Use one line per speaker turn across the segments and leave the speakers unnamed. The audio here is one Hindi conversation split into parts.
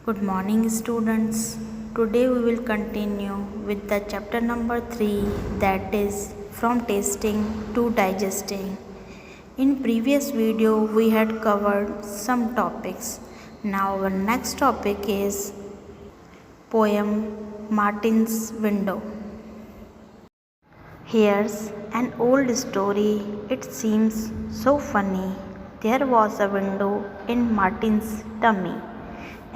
Good morning, students. Today we will continue with the chapter number 3, that is from tasting to digesting. In previous video we had covered some topics. Now our next topic is poem Martin's Window. Here's an old story, it seems so funny. There was a window in Martin's tummy.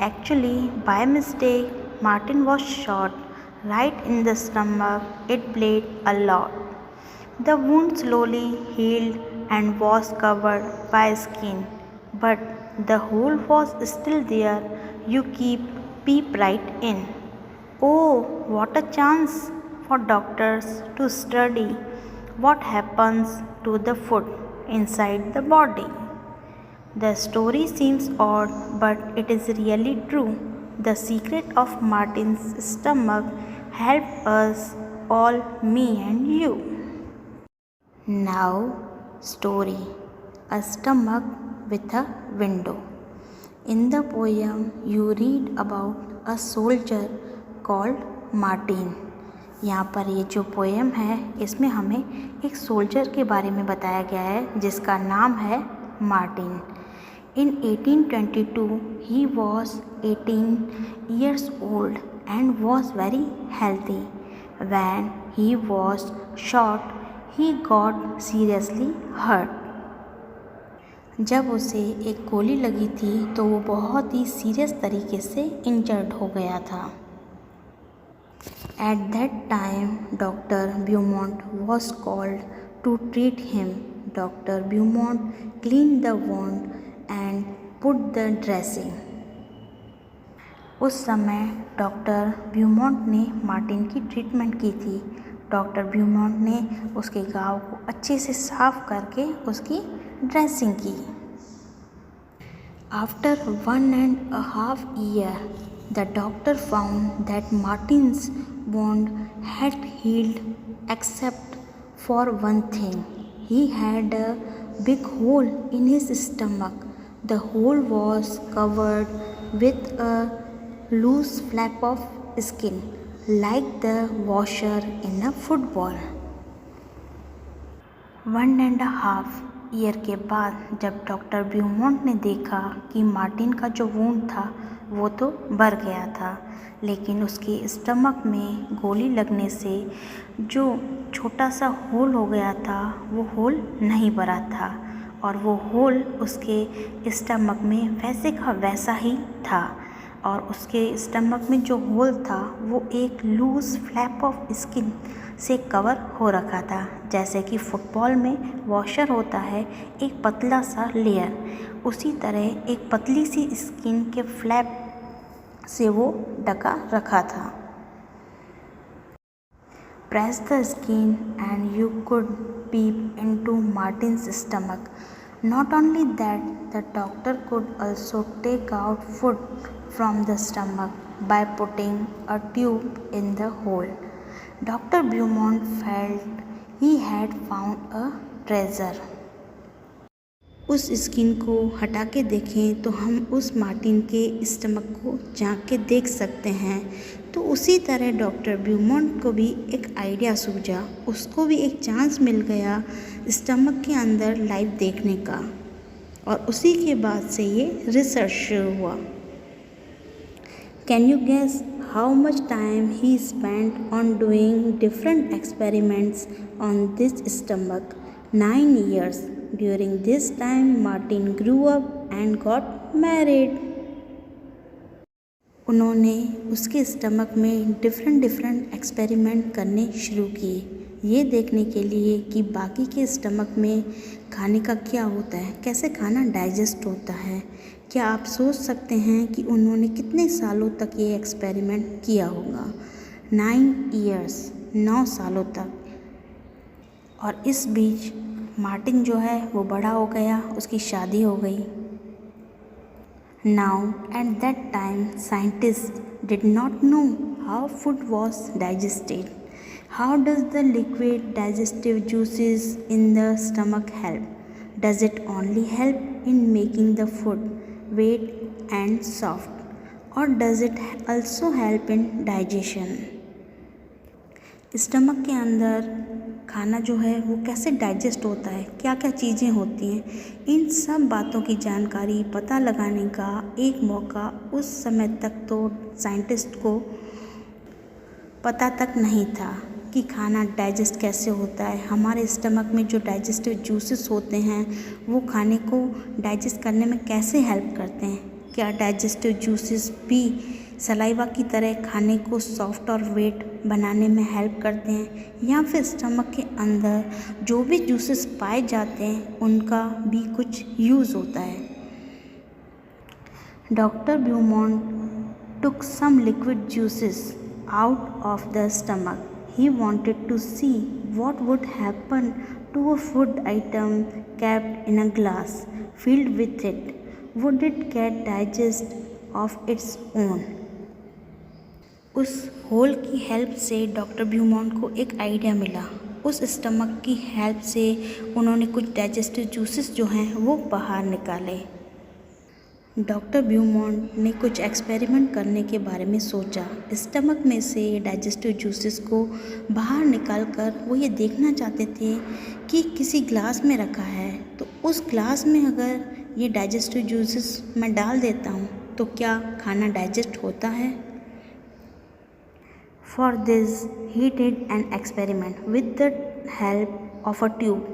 Actually, by mistake, Martin was shot right in the stomach. It bled a lot. The wound slowly healed and was covered by skin, but the hole was still there. You peep right in. Oh, what a chance for doctors to study what happens to the food inside the body. The story seems odd, but it is really true. The secret of Martin's stomach helped us all, me and you. Now, story: a stomach with a window. In the poem, you read about a soldier called Martin. यहाँ पर ये जो पोएम है इसमें हमें एक सोल्जर के बारे में बताया गया है जिसका नाम है Martin. In 1822, he was 18 years old and was very healthy. When he was shot, he got seriously hurt. जब उसे एक गोली लगी थी तो वो बहुत ही सीरियस तरीके से इंजर्ड हो गया था. At that time, Dr. Beaumont was called to treat him. Dr. Beaumont cleaned the wound and put the dressing. उस समय डॉक्टर ब्यूमॉन्ट ने मार्टिन की ट्रीटमेंट की थी. डॉक्टर ब्यूमॉन्ट ने उसके घाव को अच्छे से साफ करके उसकी ड्रेसिंग की. After 1.5 years, the doctor found that Martin's wound had healed except for one thing. He had a big hole in his stomach. The hole was covered with a loose flap of skin, like the washer in a football. 1.5 year के बाद जब डॉक्टर ब्यूमॉन्ट ने देखा कि मार्टिन का जो वूंड था वो तो भर गया था, लेकिन उसके स्टमक में गोली लगने से जो छोटा सा होल हो गया था वो होल नहीं भरा था और वो होल उसके स्टमक में वैसे का वैसा ही था. और उसके स्टमक में जो होल था वो एक लूज़ फ्लैप ऑफ स्किन से कवर हो रखा था. जैसे कि फुटबॉल में वॉशर होता है एक पतला सा लेयर, उसी तरह एक पतली सी स्किन के फ्लैप से वो ढका रखा था. Press the skin and you could peep into Martin's stomach. Not only that, the doctor could also take out food from the stomach by putting a tube in the hole. Dr. Beaumont felt he had found a treasure. उस स्किन को हटा के देखें तो हम उस मार्टिन के स्टमक को झांक के देख सकते हैं. तो उसी तरह डॉक्टर ब्यूमॉन्ट को भी एक आइडिया सूझा, उसको भी एक चांस मिल गया स्टमक के अंदर लाइव देखने का और उसी के बाद से ये रिसर्च शुरू हुआ. Can you guess how much time he spent on doing different experiments on this stomach? 9 years. During this time, Martin grew up and got married. उन्होंने उसके स्टमक में डिफरेंट एक्सपेरिमेंट करने शुरू किए, ये देखने के लिए कि बाकी के स्टमक में खाने का क्या होता है, कैसे खाना डाइजेस्ट होता है. क्या आप सोच सकते हैं कि उन्होंने कितने सालों तक ये एक्सपेरिमेंट किया होगा? 9 years, 9 सालों तक. और इस बीच मार्टिन जो है वो बड़ा हो गया, उसकी शादी हो गई. Now at that time scientists did not know how food was digested. How does the liquid digestive juices in the stomach help? Does it only help in making the food wet and soft, और does it also help in digestion? Stomach के अंदर खाना जो है वो कैसे डाइजेस्ट होता है, क्या क्या चीज़ें होती हैं, इन सब बातों की जानकारी पता लगाने का एक मौका उस समय तक तो साइंटिस्ट को पता तक नहीं था कि खाना डाइजेस्ट कैसे होता है। हमारे स्टमक में जो डाइजेस्टिव जूसेस होते हैं वो खाने को डाइजेस्ट करने में कैसे हेल्प करते हैं। क्या डाइजेस्टिव जूसेस भी सलाइवा की तरह खाने को सॉफ्ट और वेट बनाने में हेल्प करते हैं, या फिर स्टमक के अंदर जो भी जूसेस पाए जाते हैं उनका भी कुछ यूज़ होता है। Doctor Beaumont took some liquid juices out of the stomach. He wanted to see what would happen to a food item kept in a glass filled with it. Would it get digest of its own? उस होल की हेल्प से डॉक्टर ब्यूमॉन्ट को एक आइडिया मिला। उस स्टमक की हेल्प से उन्होंने कुछ डाइजेस्टिव जूसेस जो हैं वो बाहर निकाले। डॉक्टर ब्यूमॉन्ट ने कुछ एक्सपेरिमेंट करने के बारे में सोचा। स्टमक में से डाइजेस्टिव जूसेस को बाहर निकालकर वो ये देखना चाहते थे कि किसी ग्लास में रखा है तो उस ग्लास में अगर ये डाइजेस्टिव जूसेस मैं डाल देता हूँ तो क्या खाना डाइजेस्ट होता है। For this, he did an experiment with the help of a tube.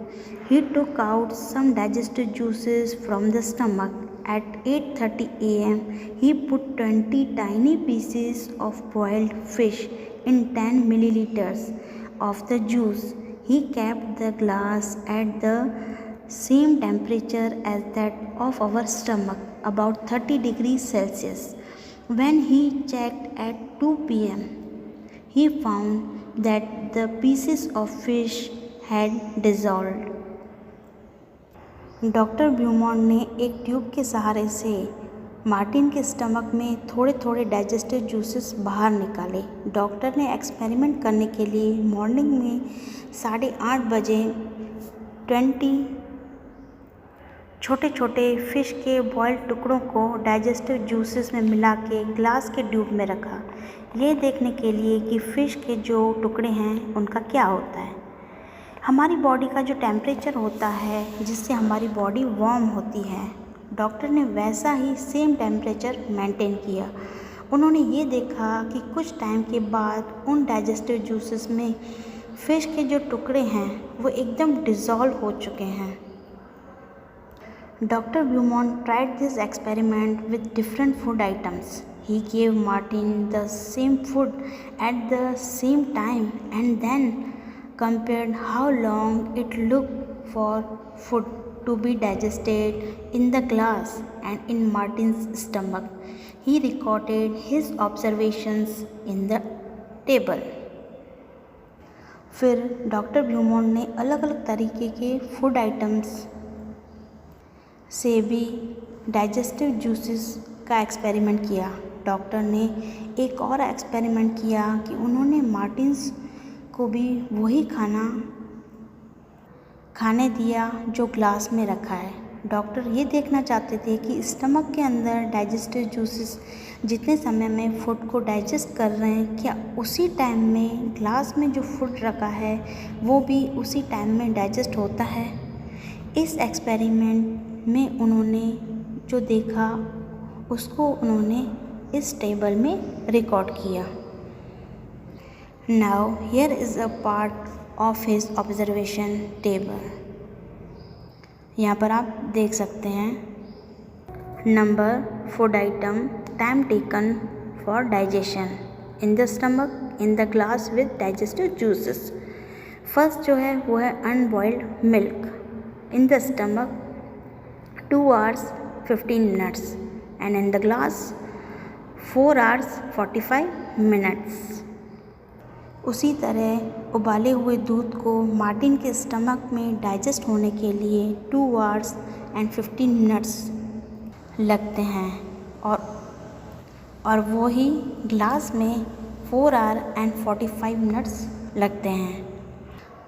He took out some digestive juices from the stomach. At 8:30 a.m., he put 20 tiny pieces of boiled fish in 10 milliliters of the juice. He kept the glass at the same temperature as that of our stomach, about 30 degrees Celsius. When he checked at 2 p.m., he found that the pieces of fish had dissolved. Doctor Beaumont ने एक ट्यूब के सहारे से मार्टिन के स्टमक में थोड़े थोड़े डाइजेस्टिव जूसेस बाहर निकाले। डॉक्टर ने एक्सपेरिमेंट करने के लिए मॉर्निंग में 8:30 बजे 20 छोटे छोटे फिश के बॉइल्ड टुकड़ों को डाइजेस्टिव जूसेस में मिला के ग्लास के ट्यूब में रखा, ये देखने के लिए कि फ़िश के जो टुकड़े हैं उनका क्या होता है। हमारी बॉडी का जो टेम्परेचर होता है जिससे हमारी बॉडी वार्म होती है, डॉक्टर ने वैसा ही सेम टेम्परेचर मेंटेन किया। उन्होंने ये देखा कि कुछ टाइम के बाद उन डाइजेस्टिव जूसेस में फ़िश के जो टुकड़े हैं वो एकदम डिज़ोल्व हो चुके हैं। Dr. Beaumont tried this experiment with different food items. He gave Martin the same food at the same time and then compared how long it took for food to be digested in the glass and in Martin's stomach. He recorded his observations in the table. फिर डॉक्टर ब्यूमॉन्ट ने अलग अलग तरीके के फूड आइटम्स से भी डाइजेस्टिव जूसेस का एक्सपेरिमेंट किया। डॉक्टर ने एक और एक्सपेरिमेंट किया कि उन्होंने मार्टिन्स को भी वही खाने दिया जो ग्लास में रखा है। डॉक्टर ये देखना चाहते थे कि स्टमक के अंदर डाइजेस्टिव जूसेस जितने समय में फूड को डाइजेस्ट कर रहे हैं, क्या उसी टाइम में ग्लास में जो फूड रखा है वो भी उसी टाइम में डाइजेस्ट होता है। इस एक्सपेरिमेंट में उन्होंने जो देखा उसको उन्होंने इस टेबल में रिकॉर्ड किया। Now here is a part of his observation table. यहाँ पर आप देख सकते हैं number, food item, time taken for digestion in the stomach, in the glass with digestive juices. First जो है वो है unboiled milk in the stomach 2 hours 15 minutes and in the glass 4 hours 45 minutes। उसी तरह उबाले हुए दूध को मार्टिन के स्टमक में डाइजेस्ट होने के लिए 2 hours and 15 minutes लगते हैं और वो ही ग्लास में 4 hour and 45 minutes लगते हैं।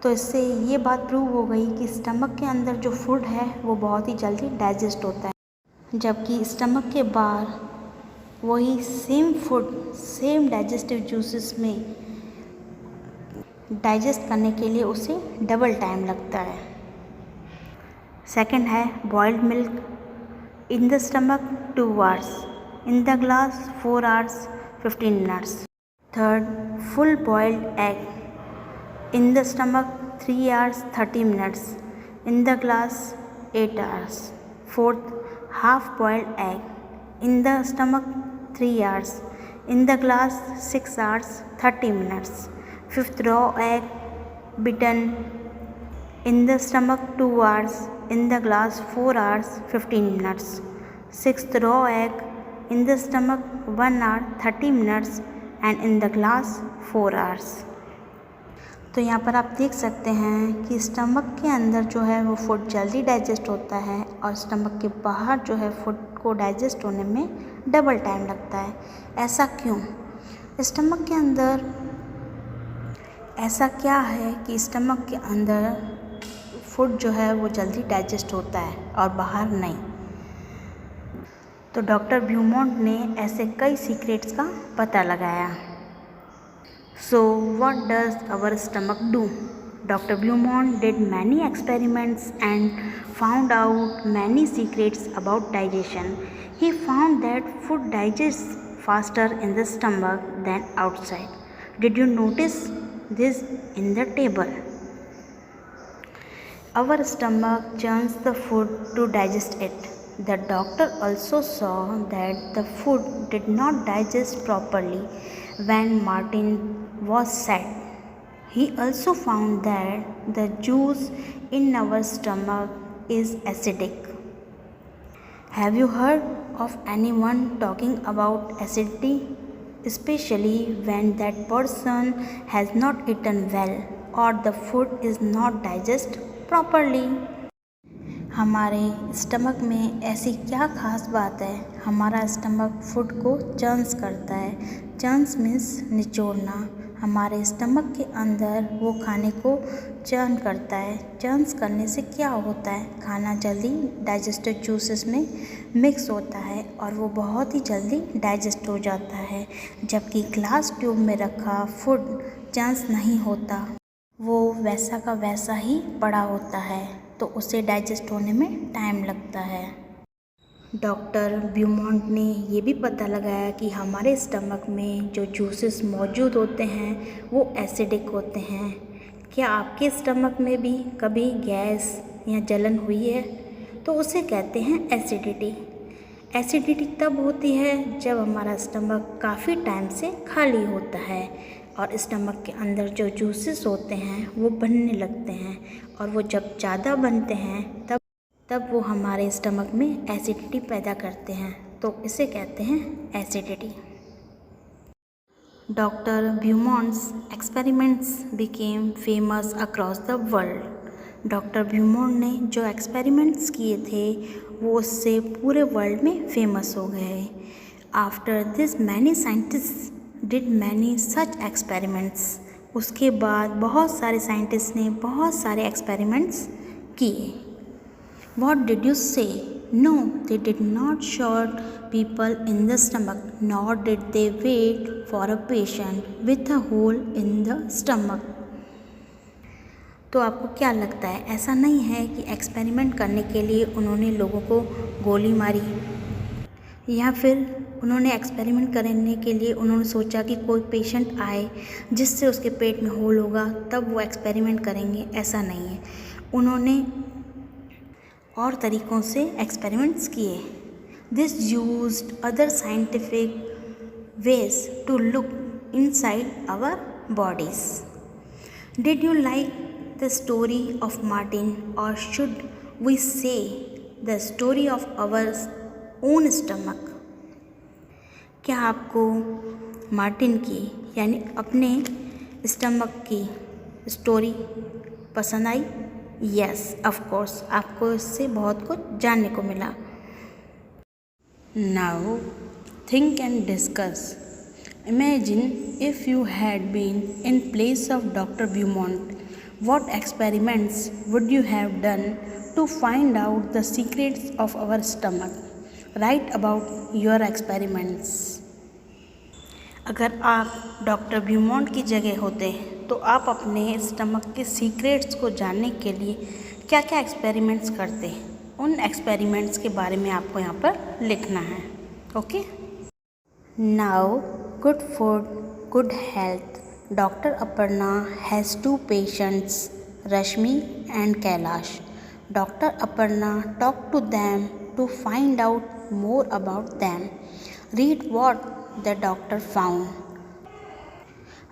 तो इससे ये बात प्रूव हो गई कि स्टमक के अंदर जो फूड है वो बहुत ही जल्दी डाइजेस्ट होता है, जबकि स्टमक के बाहर वही same food same digestive juices में डाइजेस्ट करने के लिए उसे डबल टाइम लगता है। सेकंड है boiled milk in the stomach 2 hours, in the glass 4 hours 15 minutes. Third, full boiled egg in the stomach 3 hours 30 minutes, in the glass 8 hours. Fourth, half boiled egg in the stomach 3 hours, in the glass 6 hours 30 minutes. Fifth, raw egg beaten in the stomach 2 hours, in the glass 4 hours 15 minutes. Sixth, raw egg in the stomach 1 hour 30 minutes and in the glass 4 hours. तो यहाँ पर आप देख सकते हैं कि स्टमक के अंदर जो है वो फूड जल्दी डाइजेस्ट होता है और स्टमक के बाहर जो है फूड को डाइजेस्ट होने में डबल टाइम लगता है। ऐसा क्यों? स्टमक के अंदर ऐसा क्या है कि स्टमक के अंदर फूड जो है वो जल्दी डाइजेस्ट होता है और बाहर नहीं? तो डॉक्टर ब्यूमॉन्ट ने ऐसे कई सीक्रेट्स का पता लगाया। So what does our stomach do? Doctor Beaumont did many experiments and found out many secrets about digestion. He found that food digest faster in the stomach than outside. Did you notice this in the table? Our stomach churns the food to digest it. The doctor also saw that the food did not digest properly when Martin was sad. He also found that the juice in our stomach is acidic. Have you heard of anyone talking about acidity? Especially when that person has not eaten well or the food is not digested properly. हमारे स्टमक में ऐसी क्या खास बात है? हमारा स्टमक फूड को चर्न्स करता है. चर्न्स मीन्स निचोड़ना. हमारे स्टमक के अंदर वो खाने को चर्न करता है. चर्न्स करने से क्या होता है? खाना जल्दी डाइजेस्टिव जूसेस में मिक्स होता है और वो बहुत ही जल्दी डाइजेस्ट हो जाता है. जबकि ग्लास ट्यूब में रखा फूड चर्न्स नहीं होता, वो वैसा का वैसा ही पड़ा होता है, तो उसे डाइजेस्ट होने में टाइम लगता है. डॉक्टर ब्यूमॉन्ट ने ये भी पता लगाया कि हमारे स्टमक में जो जूसेस मौजूद होते हैं वो एसिडिक होते हैं. क्या आपके स्टमक में भी कभी गैस या जलन हुई है? तो उसे कहते हैं एसिडिटी. एसिडिटी तब होती है जब हमारा स्टमक काफ़ी टाइम से खाली होता है और स्टमक के अंदर जो जूसेस होते हैं वो बनने लगते हैं, और वो जब ज़्यादा बनते हैं तब वो हमारे स्टमक में एसिडिटी पैदा करते हैं, तो इसे कहते हैं acidity. Doctor Beaumont's experiments became famous across the world. Doctor Beaumont ने जो एक्सपेरिमेंट्स किए थे वो उससे पूरे वर्ल्ड में फेमस हो गए. After this many scientist did many such experiments. उसके बाद बहुत सारे साइंटिस्ट ने बहुत सारे एक्सपेरिमेंट्स किए. What did you say? No, they did not shot people in the stomach, nor did they wait for a patient with a hole in the stomach. तो आपको क्या लगता है? ऐसा नहीं है कि एक्सपेरिमेंट करने के लिए उन्होंने लोगों को गोली मारी, या फिर उन्होंने एक्सपेरिमेंट करने के लिए उन्होंने सोचा कि कोई पेशेंट आए जिससे उसके पेट में होल होगा तब वो एक्सपेरिमेंट करेंगे. ऐसा नहीं है. उन्होंने और तरीक़ों से एक्सपेरिमेंट्स किए. This used other scientific ways to look inside our bodies. Did you like the story of Martin, or should we say the story of our own stomach? क्या आपको मार्टिन की यानी अपने स्टमक की स्टोरी पसंद आई? Yes, of course. आपको इससे बहुत कुछ जानने को मिला. Now think and discuss. Imagine if you had been in place of doctor Beaumont. What experiments would you have done to find out the secrets of our stomach? Write about your experiments. अगर आप डॉक्टर ब्यूमॉन्ट की जगह होते तो आप अपने स्टमक के सीक्रेट्स को जानने के लिए क्या क्या एक्सपेरिमेंट्स करते, उन एक्सपेरिमेंट्स के बारे में आपको यहाँ पर लिखना है। Okay. Now good food, good health. Doctor Aparna has 2 patients, Rashmi and Kailash. Dr. Aparna talked to them to find out more about them. Read what the doctor found.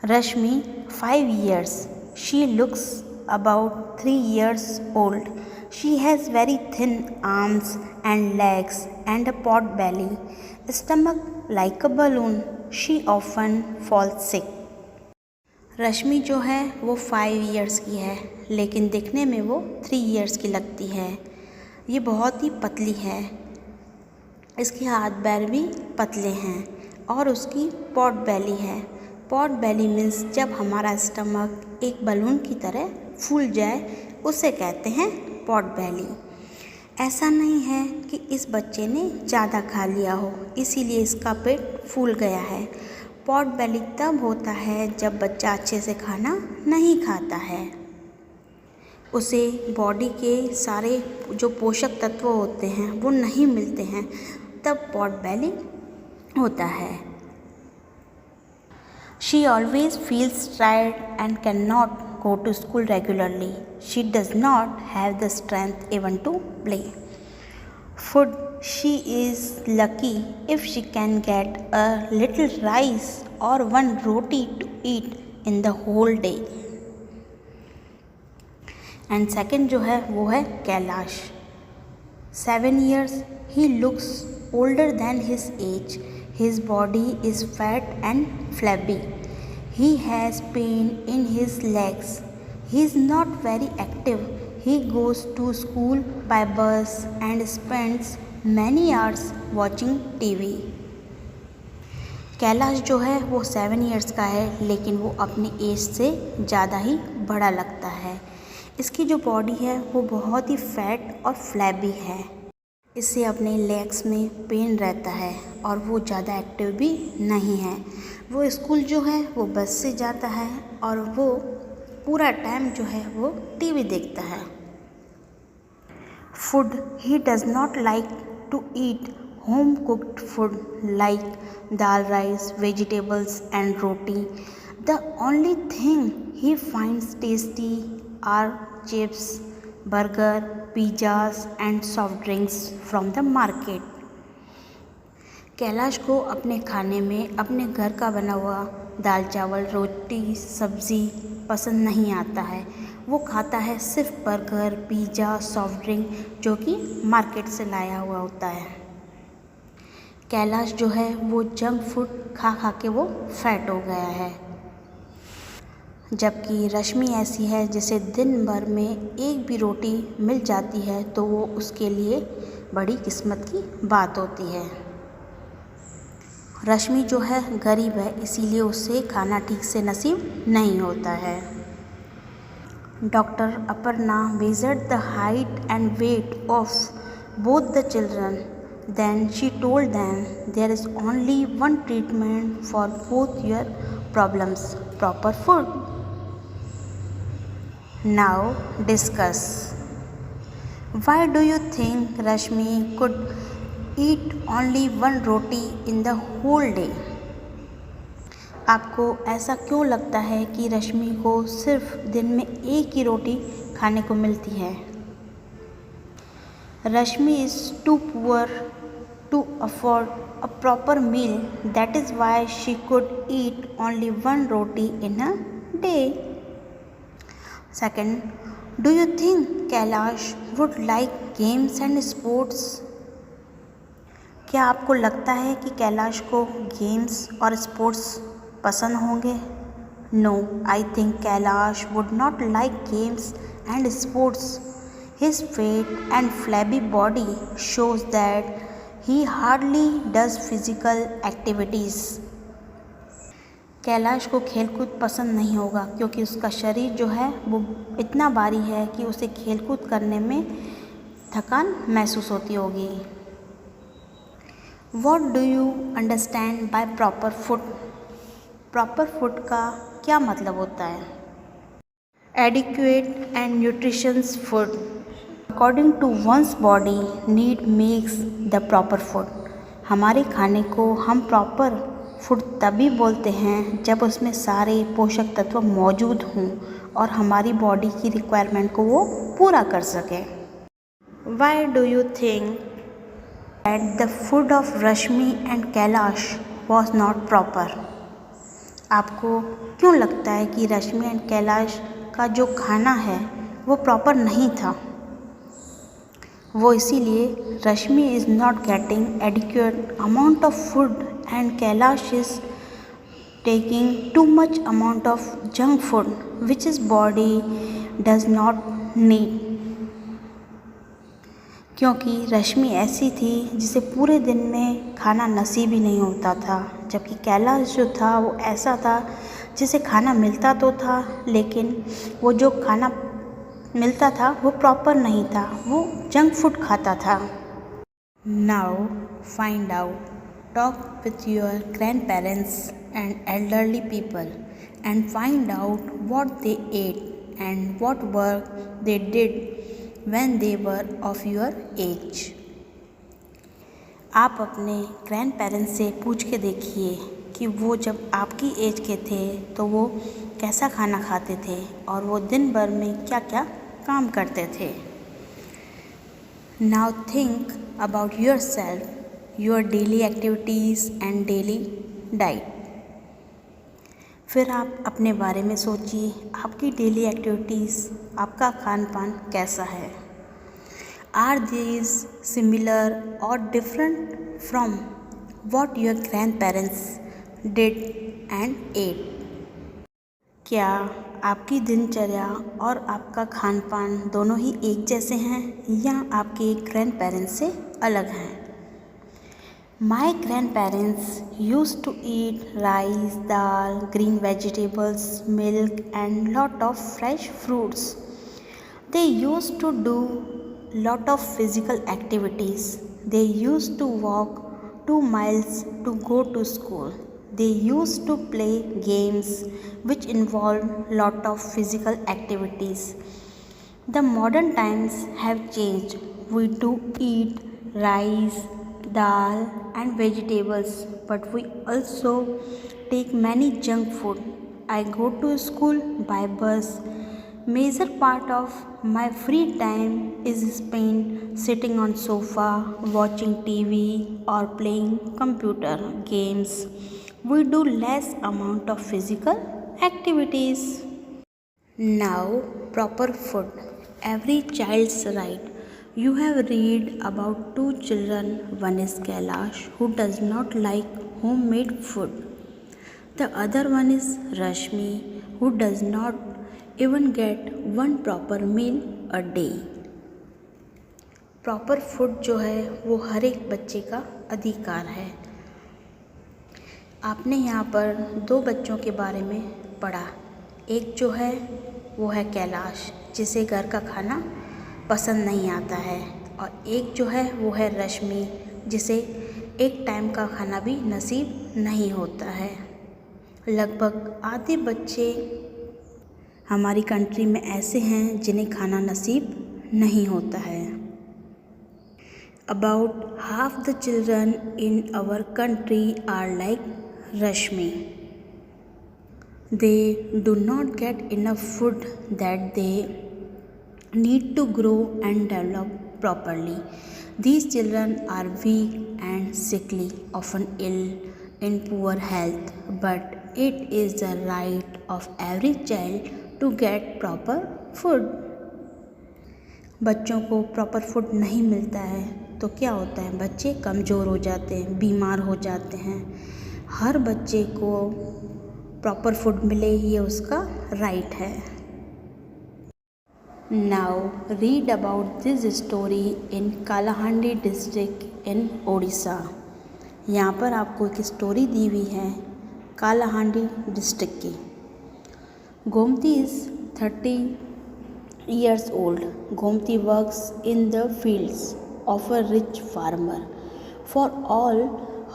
Rashmi, 5 years. She looks about 3 years old. She has very thin arms and legs and a pot belly, stomach like a balloon. She often falls sick. रश्मि जो है वो 5 इयर्स की है, लेकिन दिखने में वो 3 इयर्स की लगती है। ये बहुत ही पतली है, इसके हाथ पैर भी पतले हैं और उसकी पॉट बेली है। पॉट बेली मीन्स जब हमारा स्टमक एक बलून की तरह फूल जाए उसे कहते हैं पॉट बेली। ऐसा नहीं है कि इस बच्चे ने ज़्यादा खा लिया हो इसीलिए इसका पेट फूल गया है। पॉट बेली तब होता है जब बच्चा अच्छे से खाना नहीं खाता है, उसे बॉडी के सारे जो पोषक तत्व होते हैं वो नहीं मिलते हैं, तब पॉट बेली होता है। She always feels tired and cannot go to school regularly. She does not have the strength even to play. Food, she is lucky if she can get a little rice or 1 roti to eat in the whole day. And second जो है वो है Kailash. 7 years, he looks older than his age. His body is fat and flabby. He has pain in his legs. He is not very active. He goes to school by bus and spends many hours watching TV. Kailash जो है वो 7 इयर्स का है, लेकिन वो अपनी एज से ज़्यादा ही बड़ा लगता है। इसकी जो बॉडी है वो बहुत ही फैट और फ्लैबी है। इससे अपने लेग्स में पेन रहता है और वो ज़्यादा एक्टिव भी नहीं है। वो स्कूल जो है वो बस से जाता है और वो पूरा टाइम जो है वो टीवी देखता है। Food, he does not like to eat home cooked food like dal, rice, vegetables and roti. The only thing he finds tasty are chips, burger, pizzas and soft drinks from the market. Kailash को अपने खाने में अपने घर का बना हुआ दाल चावल रोटी सब्ज़ी पसंद नहीं आता है। वो खाता है सिर्फ बर्गर, पिज़्ज़ा, सॉफ्ट ड्रिंक जो कि मार्केट से लाया हुआ होता है। कैलाश जो है वो जंक फूड खा खा के वो फैट हो गया है, जबकि रश्मि ऐसी है जिसे दिन भर में एक भी रोटी मिल जाती है तो वो उसके लिए बड़ी किस्मत की बात होती है। रश्मि जो है गरीब है, इसीलिए उसे खाना ठीक से नसीब नहीं होता है। Doctor Aparna measured the height and weight of both the children. Then she told them there is only one treatment for both your problems, proper food. Now discuss. Why do you think Rashmi could eat only one roti in the whole day? आपको ऐसा क्यों लगता है कि रश्मि को सिर्फ दिन में एक ही रोटी खाने को मिलती है? रश्मि is too poor to afford a proper meal. That is why she could eat only one roti in a day. Second, do you think Kailash would like games and sports? क्या आपको लगता है कि कैलाश को गेम्स और स्पोर्ट्स पसंद होंगे? No, I think Kailash would not like games and sports. His weight and flabby body shows that he hardly does physical activities. Kailash को खेलकूद पसंद नहीं होगा क्योंकि उसका शरीर जो है वो इतना भारी है कि उसे खेलकूद करने में थकान महसूस होती होगी. What do you understand by proper food? Proper food का क्या मतलब होता है? Adequate and nutritions food according to ones body need makes the proper food. हमारे खाने को हम प्रॉपर फूड तभी बोलते हैं जब उसमें सारे पोषक तत्व मौजूद हों और हमारी बॉडी की रिक्वायरमेंट को वो पूरा कर सके। Why do you think that the food of Rashmi and Kailash was not proper? आपको क्यों लगता है कि रश्मि एंड कैलाश का जो खाना है वो प्रॉपर नहीं था? वो इसीलिए Rashmi is not getting adequate amount of food and Kailash is taking too much amount of junk food which is body does not need. क्योंकि रश्मि ऐसी थी जिसे पूरे दिन में खाना नसीब ही नहीं होता था, जबकि कैलाश जो था वो ऐसा था जिसे खाना मिलता तो था लेकिन वो जो खाना मिलता था वो प्रॉपर नहीं था, वो जंक फूड खाता था। Now find out, talk with your grand parents and elderly people and find out what they ate and what work they did when they were of your age. आप अपने ग्रैंड पेरेंट्स से पूछ के देखिए कि वो जब आपकी एज के थे तो वो कैसा खाना खाते थे और वो दिन भर में क्या क्या काम करते थे। Now think about your self, your daily activities and daily diet. फिर आप अपने बारे में सोचिए, आपकी डेली एक्टिविटीज़, आपका खान पान कैसा है। Are these similar or different from what your grand parents did and ate? क्या आपकी दिनचर्या और आपका खान पान दोनों ही एक जैसे हैं या आपके ग्रैंड पेरेंट्स से अलग हैं? My grand parents use to eat rice, dal, green vegetables, milk and lot of fresh fruits. They use to do lot of physical activities. They used to walk 2 miles to go to school. They used to play games which involved lot of physical activities. The modern times have changed. We do eat rice, dal and vegetables, but we also take many junk food. I go to school by bus. Major part of my free time is spent sitting on sofa, watching TV or playing computer games. We do less amount of physical activities. Now, proper food. Every child's right. You have read about 2 children. One is Kailash, who does not like homemade food. The other one is Rashmi, who does not even get one proper meal a day. Proper food जो है वो हर एक बच्चे का अधिकार है। आपने यहाँ पर 2 बच्चों के बारे में पढ़ा। एक जो है वो है कैलाश, जिसे घर का खाना पसंद नहीं आता है, और एक जो है वो है रश्मि, जिसे एक टाइम का खाना भी नसीब नहीं होता है। लगभग आधे बच्चे हमारी कंट्री में ऐसे हैं जिन्हें खाना नसीब नहीं होता है। About half the children in our country are like Rashmi. They do not get enough food that they need to grow and develop properly. These children are weak and sickly, often ill, in poor health, but it is the right of every child to get proper food. बच्चों को प्रॉपर फूड नहीं मिलता है तो क्या होता है, बच्चे कमज़ोर हो जाते हैं, बीमार हो जाते हैं। हर बच्चे को प्रॉपर फूड मिले ये उसका राइट है। Now read about this story in Kalahandi district in Odisha. यहाँ पर आपको एक स्टोरी दी हुई है कालाहांडी डिस्ट्रिक्ट की। Gomti is 30 years old. Gomti works in the fields of a rich farmer For all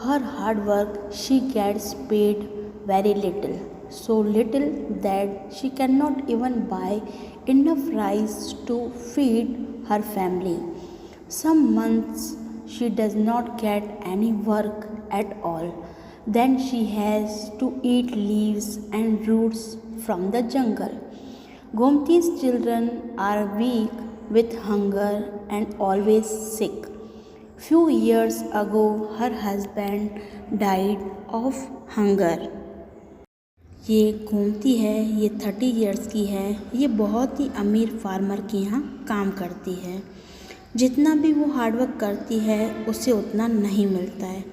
her hard work, she gets paid very little, so little that she cannot even buy enough rice to feed her family. Some months she does not get any work at all. Then she has to eat leaves and roots from the jungle. Gomti's children are weak with hunger and always sick. Few years ago, her husband died of hunger. ये गोमती है, ये 30 इयर्स की है। ये बहुत ही अमीर फार्मर के यहाँ काम करती है। जितना भी वो हार्डवर्क करती है उससे उतना नहीं मिलता है।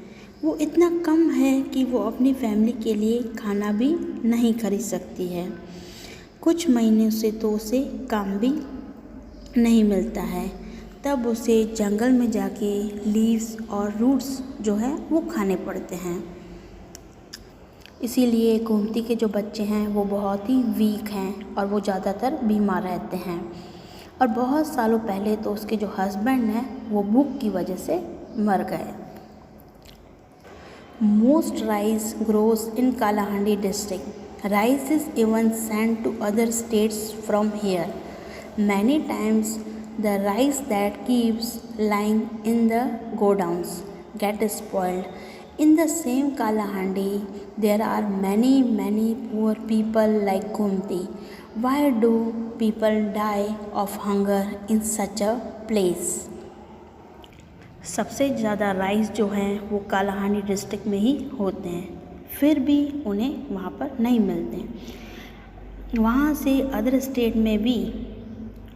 वो इतना कम है कि वो अपनी फैमिली के लिए खाना भी नहीं खरीद सकती है। कुछ महीने से तो उसे काम भी नहीं मिलता है। तब उसे जंगल में जाके लीव्स और रूट्स जो है वो खाने पड़ते हैं। इसीलिए गोमती के जो बच्चे हैं वो बहुत ही वीक हैं और वो ज़्यादातर बीमार रहते हैं। और बहुत सालों पहले तो उसके जो हस्बैंड हैं वो भूख की वजह से मर गए। Most rice grows in Kalahandi district. Rice is even sent to other states from here. Many times the rice that keeps lying in the godowns get spoiled. In the same Kalahandi, there are many poor people like Gomti. Why do people die of hunger in such a place? सबसे ज़्यादा राइस जो हैं वो कालाहांडी डिस्ट्रिक्ट में ही होते हैं, फिर भी उन्हें वहाँ पर नहीं मिलते। वहाँ से अदर स्टेट में भी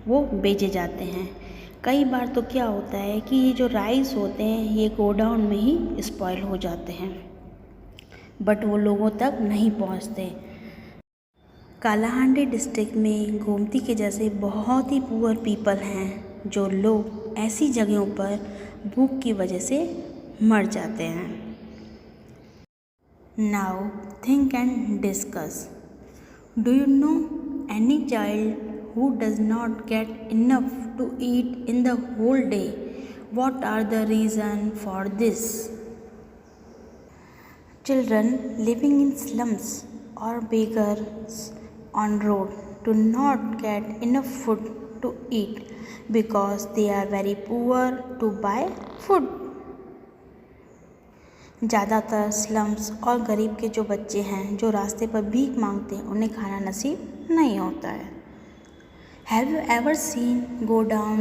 वो बेचे जाते हैं। कई बार तो क्या होता है कि ये जो राइस होते हैं ये गोडाउन में ही स्पॉइल हो जाते हैं, बट वो लोगों तक नहीं पहुंचते। कालाहांडी डिस्ट्रिक्ट में गोमती के जैसे बहुत ही पुअर पीपल हैं जो लोग ऐसी जगहों पर भूख की वजह से मर जाते हैं। Now think and discuss. Do you know any child who does not get enough to eat in the whole day? What are the reasons for this? Children living in slums or beggars on road do not get enough food to eat because they are very poor to buy food. ज़्यादातर स्लम्स और गरीब के जो बच्चे हैं जो रास्ते पर भीख मांगते हैं उन्हें खाना नसीब नहीं होता है। Have you ever seen go down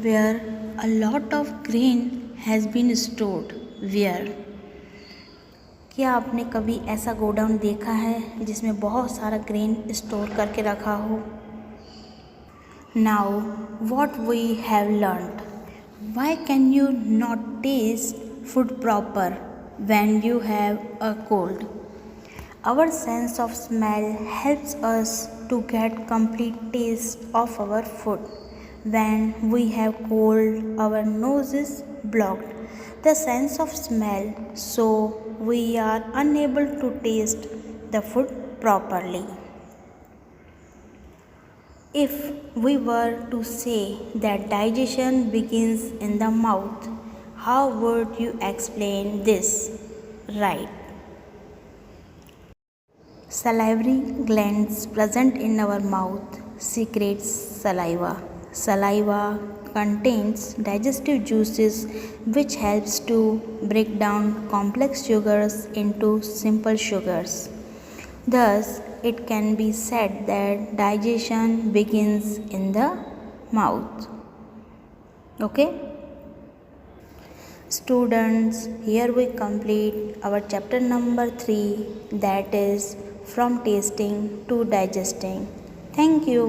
where a lot of grain has been stored? Where? क्या आपने कभी ऐसा गोडाउन देखा है जिसमें बहुत सारा ग्रेन स्टोर करके रखा हो? Now, what we have learned. Why can you not taste food proper when you have a cold? Our sense of smell helps us to get complete taste of our food. When we have cold, our nose is blocked. The sense of smell, so we are unable to taste the food properly. If we were to say that digestion begins in the mouth, how would you explain this? Right. Salivary glands present in our mouth secretes saliva. Saliva contains digestive juices which helps to break down complex sugars into simple sugars. Thus, it can be said that digestion begins in the mouth. Okay? Students, here we complete our chapter number 3, that is from tasting to digesting. Thank you.